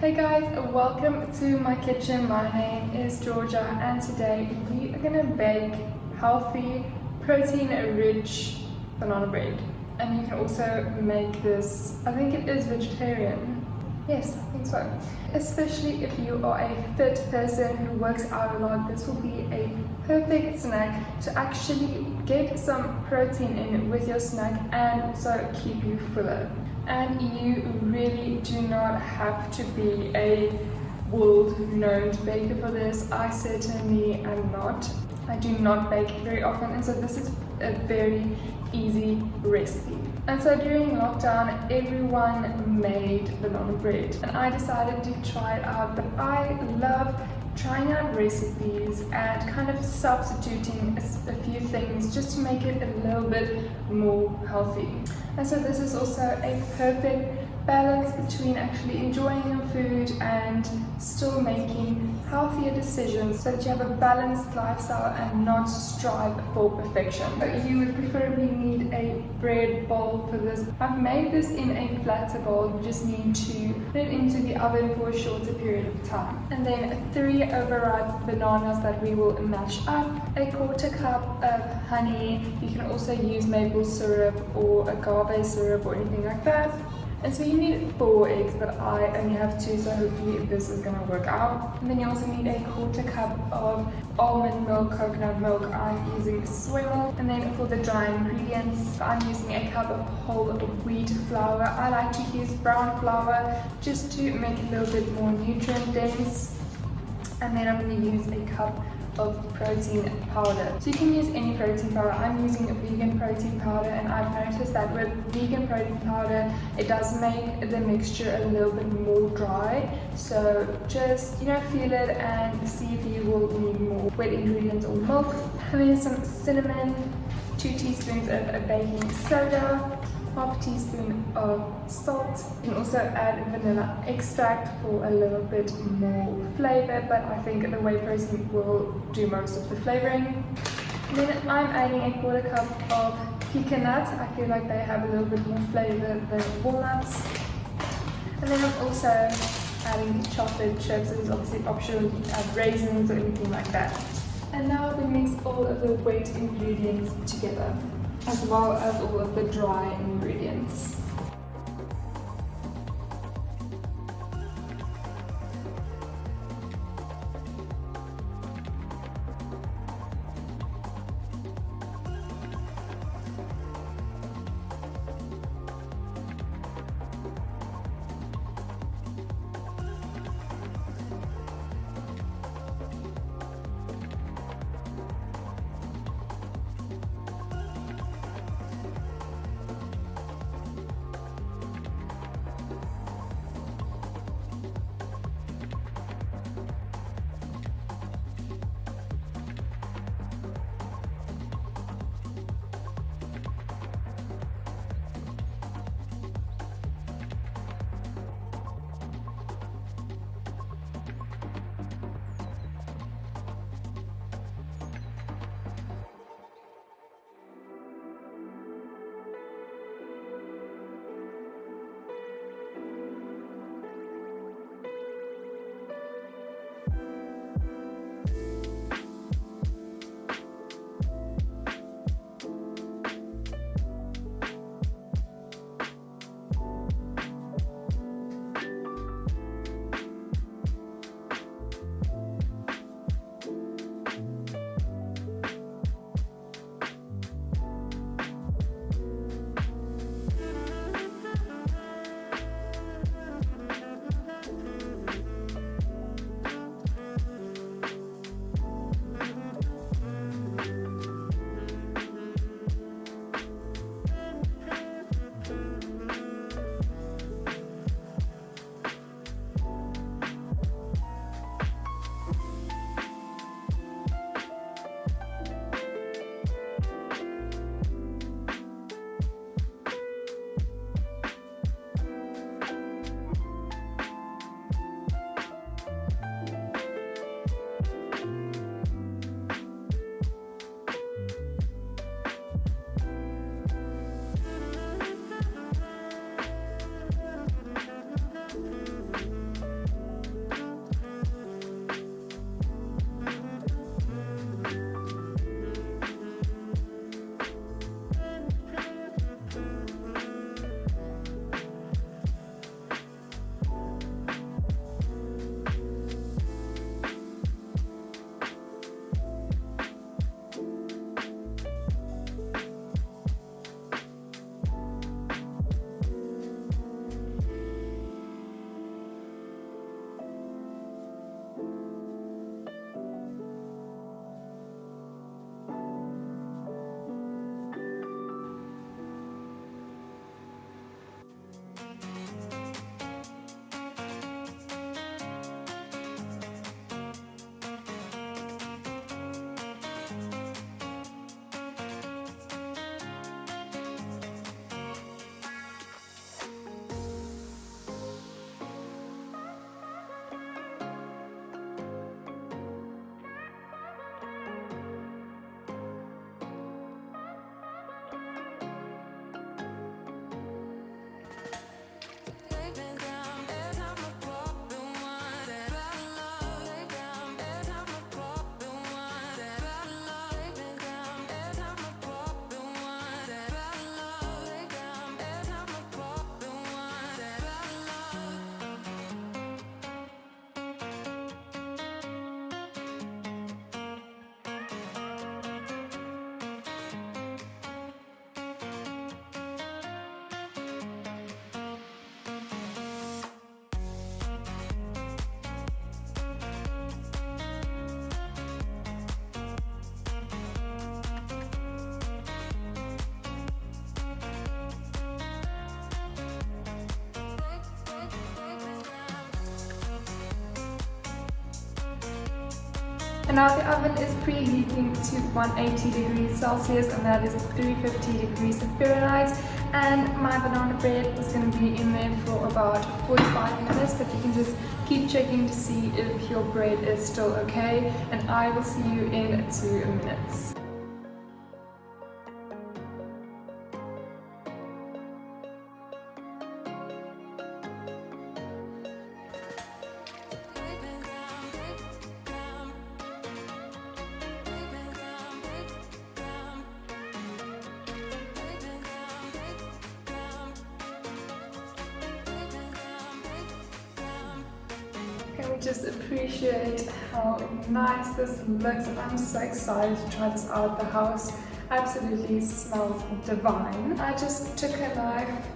Hey guys, welcome to my kitchen. My name is Georgia and today we are gonna bake healthy, protein-rich banana bread. And you can also make this, I think it is vegetarian. Yes, I think so. Especially if you are a fit person who works out a lot, this will be a perfect snack to actually get some protein in with your snack and also keep you fuller. And you really do not have to be a world-renowned baker for this. I certainly am not. I do not bake very often, and so this is a very easy recipe. And so during lockdown, everyone made banana bread, and I decided to try it out. But I love trying out recipes and kind of substituting a few things just to make it a little bit more healthy. And so this is also a perfect balance between actually enjoying your food and still making healthier decisions so that you have a balanced lifestyle and not strive for perfection. But you would preferably need a bread bowl for this. I've made this in a flatter bowl. You just need to put it into the oven for a shorter period of time. And then 3 overripe bananas that we will mash up, a 1/4 cup of honey. You can also use maple syrup or agave syrup or anything like that. And so you need 4 eggs, but I only have 2, so hopefully this is going to work out. And then you also need a 1/4 cup of almond milk, coconut milk. I'm using soy milk. And then for the dry ingredients, I'm using a cup of whole wheat flour. I like to use brown flour just to make it a little bit more nutrient dense. And then I'm going to use a cup of protein powder. So you can use any protein powder. I'm using a vegan protein powder, and I've noticed that with vegan protein powder, it does make the mixture a little bit more dry. So just, feel it and see if you will need more wet ingredients or milk. And then some cinnamon, 2 teaspoons of baking soda, 1/2 teaspoon of salt. You can also add vanilla extract for a little bit more flavor, but I think the whey protein will do most of the flavoring. Then I'm adding a 1/4 cup of pecan nuts. I feel like they have a little bit more flavor than walnuts. And then I'm also adding chocolate chips. It's obviously optional. You can add raisins or anything like that. And now we mix all of the wet ingredients together, as well as all of the dry ingredients. And now the oven is preheating to 180 degrees Celsius, and that is 350 degrees Fahrenheit. And my banana bread is going to be in there for about 45 minutes, but you can just keep checking to see if your bread is still okay. And I will see you in 2 minutes. Can we just appreciate how nice this looks, and I'm so excited to try this out. The house absolutely smells divine. I just took a knife,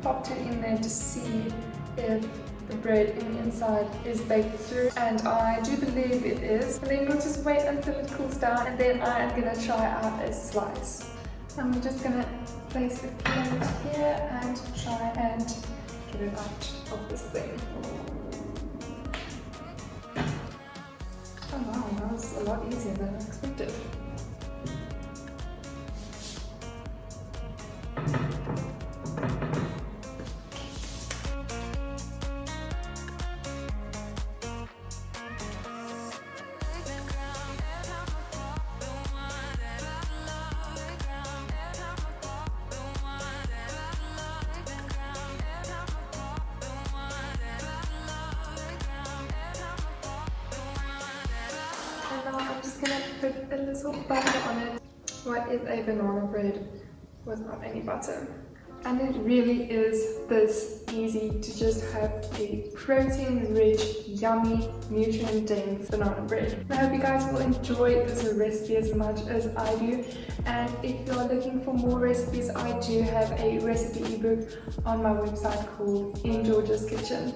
popped it in there to see if the bread in the inside is baked through, and I do believe it is. And then we'll just wait until it cools down, and then I am going to try out a slice. I'm just going to place a plate here and try and get it out of this thing. Oh wow, that was a lot easier than I expected. And now I'm just gonna put a little butter on it. What is a banana bread without any butter? And it really is this easy to just have a protein-rich, yummy, nutrient-dense banana bread. I hope you guys will enjoy this recipe as much as I do. And if you're looking for more recipes, I do have a recipe ebook on my website called In Georgia's Kitchen.